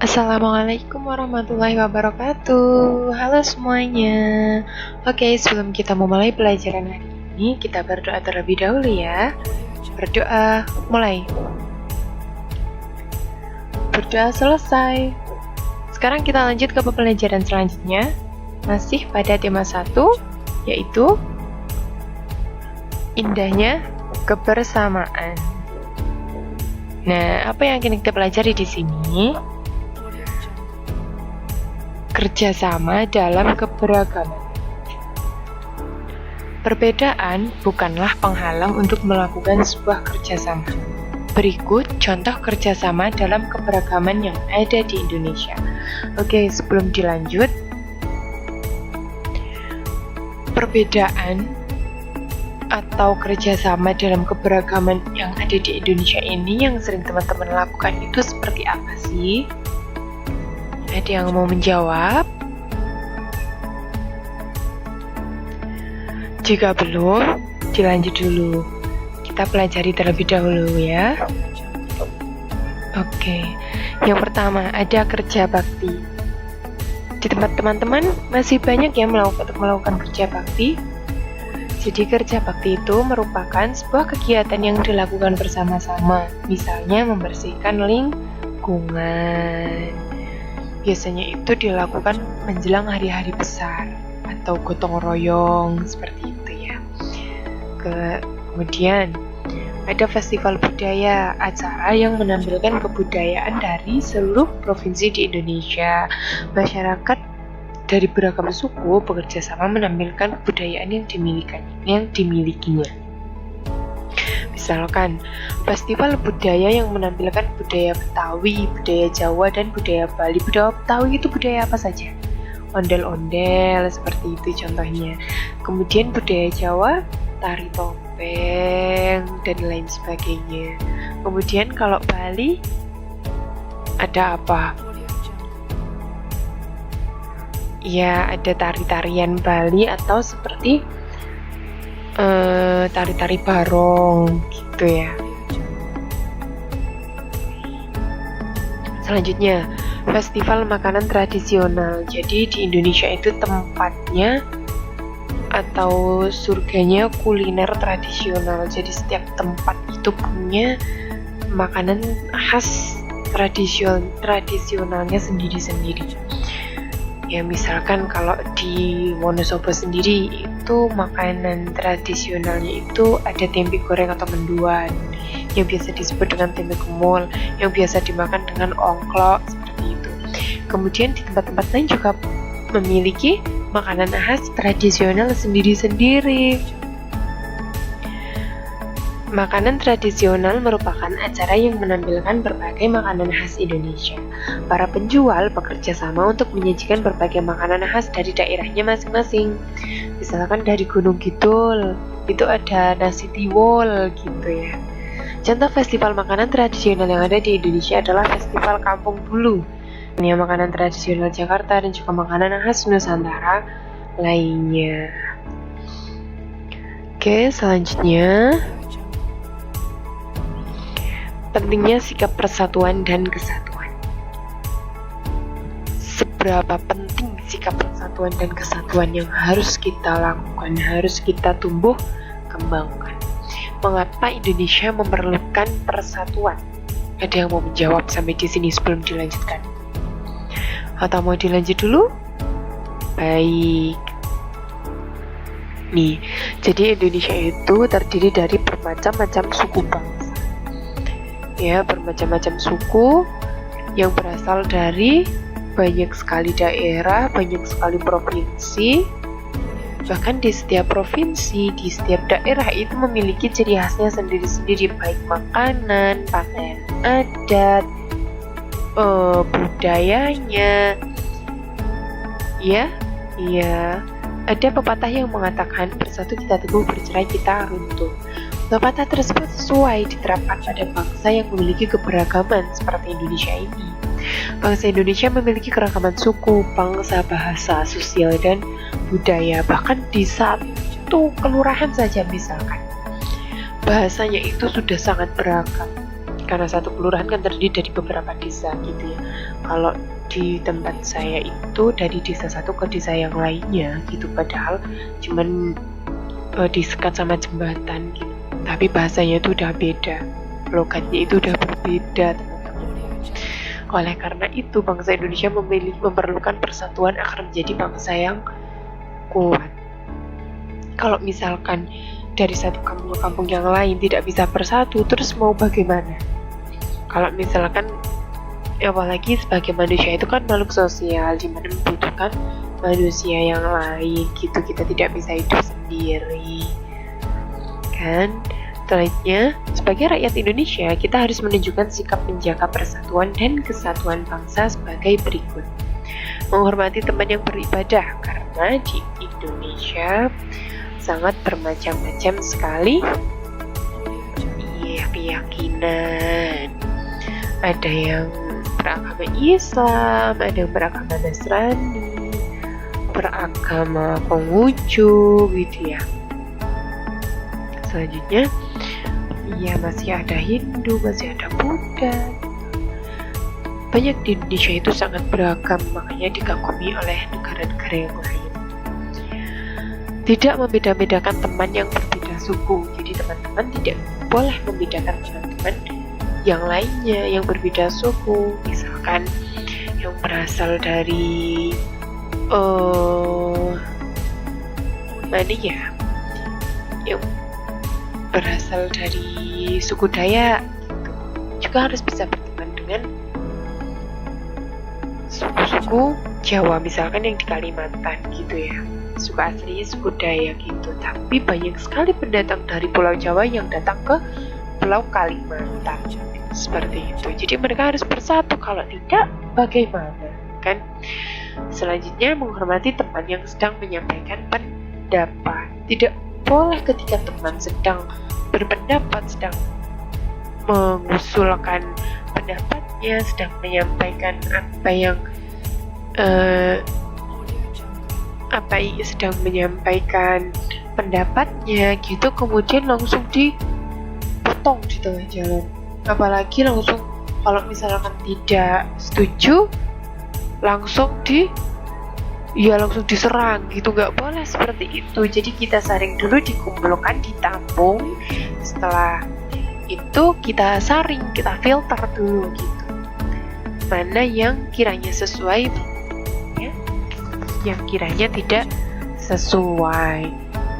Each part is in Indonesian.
Assalamualaikum warahmatullahi wabarakatuh. Halo semuanya. Oke, sebelum kita memulai pelajaran hari ini, kita berdoa terlebih dahulu ya. Berdoa, mulai. Berdoa selesai. Sekarang kita lanjut ke pembelajaran selanjutnya. Masih pada tema 1, yaitu indahnya kebersamaan. Nah, apa yang akan kita pelajari di sini? Kerjasama dalam keberagaman. Perbedaan bukanlah penghalang untuk melakukan sebuah kerjasama. Berikut contoh kerjasama dalam keberagaman yang ada di Indonesia. Oke, sebelum dilanjut, perbedaan atau kerjasama dalam keberagaman yang ada di Indonesia ini yang sering teman-teman lakukan itu seperti apa sih? Ada yang mau menjawab? Jika belum, dilanjut dulu. Kita pelajari terlebih dahulu ya. Oke, yang pertama ada kerja bakti. Di tempat teman-teman masih banyak yang melakukan kerja bakti. Jadi kerja bakti itu merupakan sebuah kegiatan yang dilakukan bersama-sama. Misalnya membersihkan lingkungan. Biasanya itu dilakukan menjelang hari-hari besar atau gotong royong seperti itu ya. Kemudian ada festival budaya, acara yang menampilkan kebudayaan dari seluruh provinsi di Indonesia. Masyarakat dari beragam suku bekerja sama menampilkan kebudayaan yang dimilikinya. Misalkan, festival budaya yang menampilkan budaya Betawi, budaya Jawa, dan budaya Bali. Budaya Betawi itu budaya apa saja? Ondel-ondel, seperti itu contohnya. Kemudian budaya Jawa, tari topeng, dan lain sebagainya. Kemudian kalau Bali, ada apa? Ya, ada tari-tarian Bali atau seperti tari-tari barong gitu ya. Selanjutnya, festival makanan tradisional. Jadi di Indonesia itu tempatnya atau surganya kuliner tradisional. Jadi setiap tempat itu punya makanan khas tradisionalnya sendiri-sendiri. Ya misalkan kalau di Wonosobo sendiri itu makanan tradisionalnya itu ada tempe goreng atau menduan yang biasa disebut dengan tempe gemul, yang biasa dimakan dengan ongklok seperti itu. Kemudian di tempat-tempat lain juga memiliki makanan khas tradisional sendiri-sendiri. Makanan tradisional merupakan acara yang menampilkan berbagai makanan khas Indonesia. Para penjual bekerja sama untuk menyajikan berbagai makanan khas dari daerahnya masing-masing. Misalkan dari Gunung Kidul, itu ada nasi tiwul gitu ya. Contoh festival makanan tradisional yang ada di Indonesia adalah Festival Kampung Bulu. Ini makanan tradisional Jakarta dan juga makanan khas Nusantara lainnya. Oke, selanjutnya pentingnya sikap persatuan dan kesatuan. Seberapa penting sikap persatuan dan kesatuan yang harus kita lakukan, harus kita tumbuh kembangkan. Mengapa Indonesia memerlukan persatuan? Ada yang mau menjawab sampai di sini sebelum dilanjutkan? Atau mau dilanjut dulu? Baik. Nih, jadi Indonesia itu terdiri dari bermacam-macam suku bangsa. Ya, bermacam-macam suku yang berasal dari banyak sekali daerah, banyak sekali provinsi. Bahkan di setiap provinsi, di setiap daerah itu memiliki ciri khasnya sendiri-sendiri, baik makanan, pakaian adat, budayanya. Iya. Ada pepatah yang mengatakan bersatu kita teguh, bercerai kita runtuh. Pepatah tersebut sesuai diterapkan pada bangsa yang memiliki keberagaman seperti Indonesia ini. Bangsa Indonesia memiliki keragaman suku, bangsa, bahasa, sosial, dan budaya. Bahkan di satu kelurahan saja misalkan, bahasanya itu sudah sangat beragam. karena satu kelurahan kan terdiri dari beberapa desa gitu ya. Kalau di tempat saya itu dari desa satu ke desa yang lainnya gitu, padahal cuman disekat sama jembatan gitu, tapi bahasanya itu udah beda, logatnya itu udah berbeda, teman-teman. Oleh karena itu bangsa Indonesia memerlukan persatuan agar menjadi bangsa yang kuat. Kalau misalkan dari satu kampung ke kampung yang lain tidak bisa bersatu, terus mau bagaimana? Kalau misalkan, apalagi sebagai manusia itu kan makhluk sosial, dimana membutuhkan manusia yang lain gitu, kita tidak bisa hidup sendiri kan. Selanjutnya, sebagai rakyat Indonesia, kita harus menunjukkan sikap menjaga persatuan dan kesatuan bangsa sebagai berikut. Menghormati teman yang beribadah, karena di Indonesia sangat bermacam-macam sekali keyakinan. Ada yang beragama Islam, ada yang beragama Nasrani, beragama Konghucu gitu ya. Selanjutnya, masih ada Hindu, masih ada Buddha. Banyak di Indonesia itu sangat beragam, makanya dikagumi oleh negara-negara yang lain. Tidak membeda-bedakan teman yang berbeda suku, jadi teman-teman tidak boleh membedakan teman-teman yang lainnya yang berbeda suku. Misalkan yang berasal dari mana ya, yang berasal dari suku Dayak juga harus bisa berteman dengan suku-suku Jawa, misalkan yang di Kalimantan gitu ya, suku aslinya suku Dayak gitu. Tapi banyak sekali pendatang dari Pulau Jawa yang datang ke Pulau Kalimantan seperti itu, jadi mereka harus bersatu, kalau tidak bagaimana kan. Selanjutnya, menghormati teman yang sedang menyampaikan pendapat. Tidak boleh ketika teman sedang berpendapat, sedang mengusulkan pendapatnya, sedang menyampaikan sedang menyampaikan pendapatnya gitu, kemudian langsung dipotong di tengah jalan. Apalagi langsung, kalau misalkan tidak setuju, langsung diserang gitu, nggak boleh seperti itu. Jadi kita saring dulu, dikumpulkan, ditampung, setelah itu kita saring, kita filter dulu gitu, mana yang kiranya sesuai, ya, yang kiranya tidak sesuai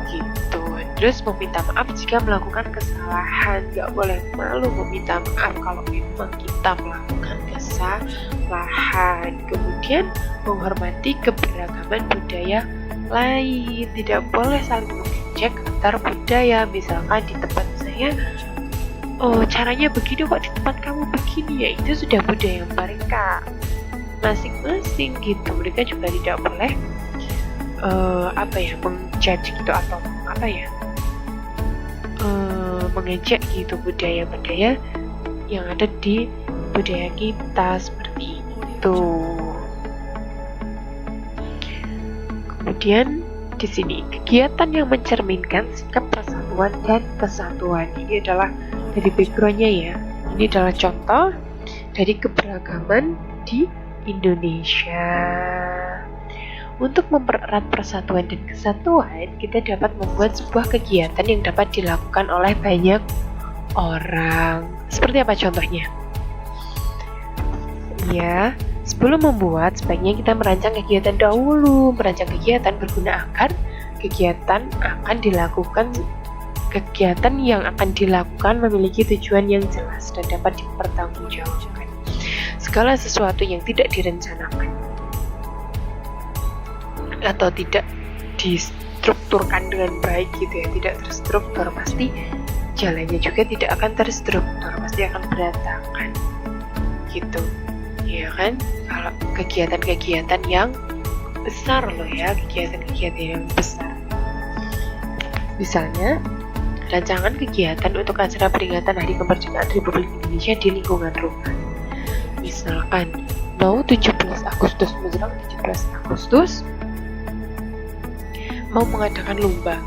gitu. Terus meminta maaf jika melakukan kesalahan, nggak boleh malu meminta maaf kalau memang kita melakukan kesalahan. Kemudian menghormati keberagaman budaya lain, tidak boleh saling mengejek antar budaya. Misalkan di tempat saya, caranya begini kok di tempat kamu begini, ya itu sudah budaya mereka masing-masing gitu. Mereka juga tidak boleh menjudge gitu, atau mengejek gitu budaya-budaya yang ada di budaya kita seperti itu. Kemudian di sini, kegiatan yang mencerminkan sikap persatuan dan kesatuan, ini adalah dari backgroundnya ya. Ini adalah contoh dari keberagaman di Indonesia. Untuk mempererat persatuan dan kesatuan, kita dapat membuat sebuah kegiatan yang dapat dilakukan oleh banyak orang. Seperti apa contohnya? Ya, sebelum membuat, sebaiknya kita merancang kegiatan dahulu. Merancang kegiatan berguna agar kegiatan yang akan dilakukan memiliki tujuan yang jelas dan dapat dipertanggungjawabkan. Segala sesuatu yang tidak direncanakan atau tidak distrukturkan dengan baik gitu ya, tidak terstruktur, pasti jalannya juga tidak akan terstruktur, pasti akan berantakan gitu ya kan. Kalau kegiatan-kegiatan yang besar loh ya, kegiatan-kegiatan yang besar, misalnya rancangan kegiatan untuk acara peringatan Hari Kemerdekaan Republik Indonesia di lingkungan rumah. Misalkan mau 17 Agustus, menjelang 17 Agustus mau mengadakan lomba,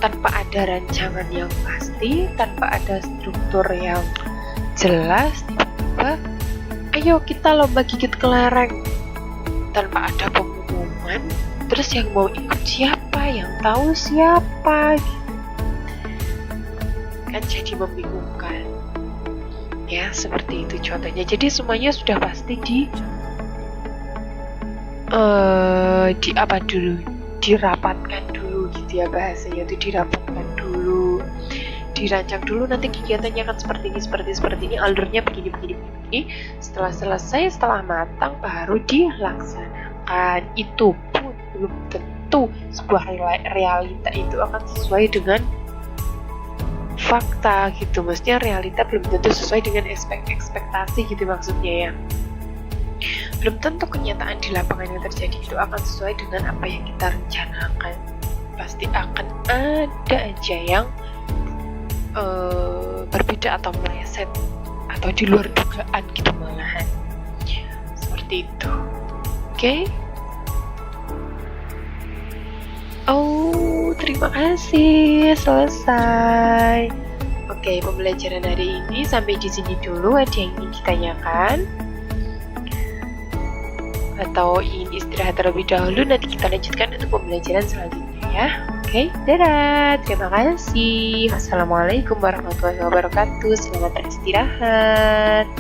tanpa ada rancangan yang pasti, tanpa ada struktur yang jelas tiba-tiba, ayo kita lomba gigit kelereng, tanpa ada pengumuman. Terus yang mau ikut siapa, yang tahu siapa, kan jadi membingungkan ya. Seperti itu contohnya. Jadi semuanya sudah pasti dirapatkan dulu gitu ya, bahasanya itu dirapatkan dulu, dirancang dulu, nanti kegiatannya akan seperti ini, alurnya begini. Setelah selesai, setelah matang, baru dilaksanakan. Itu pun belum tentu sebuah realita itu akan sesuai dengan fakta gitu. Maksudnya realita belum tentu sesuai dengan ekspektasi gitu maksudnya ya. Belum tentu kenyataan di lapangan yang terjadi itu akan sesuai dengan apa yang kita rencanakan. Pasti akan ada aja yang berbeda atau meleset atau di luar dugaan gitu malahan. Seperti itu. Oke? Oh, terima kasih, selesai. Oke, pembelajaran hari ini sampai di sini dulu. Ada yang ingin ditanyakan? Atau ingin istirahat terlebih dahulu, nanti kita lanjutkan untuk pembelajaran selanjutnya ya. Oke, dadah, terima kasih. Wassalamualaikum warahmatullahi wabarakatuh. Selamat beristirahat.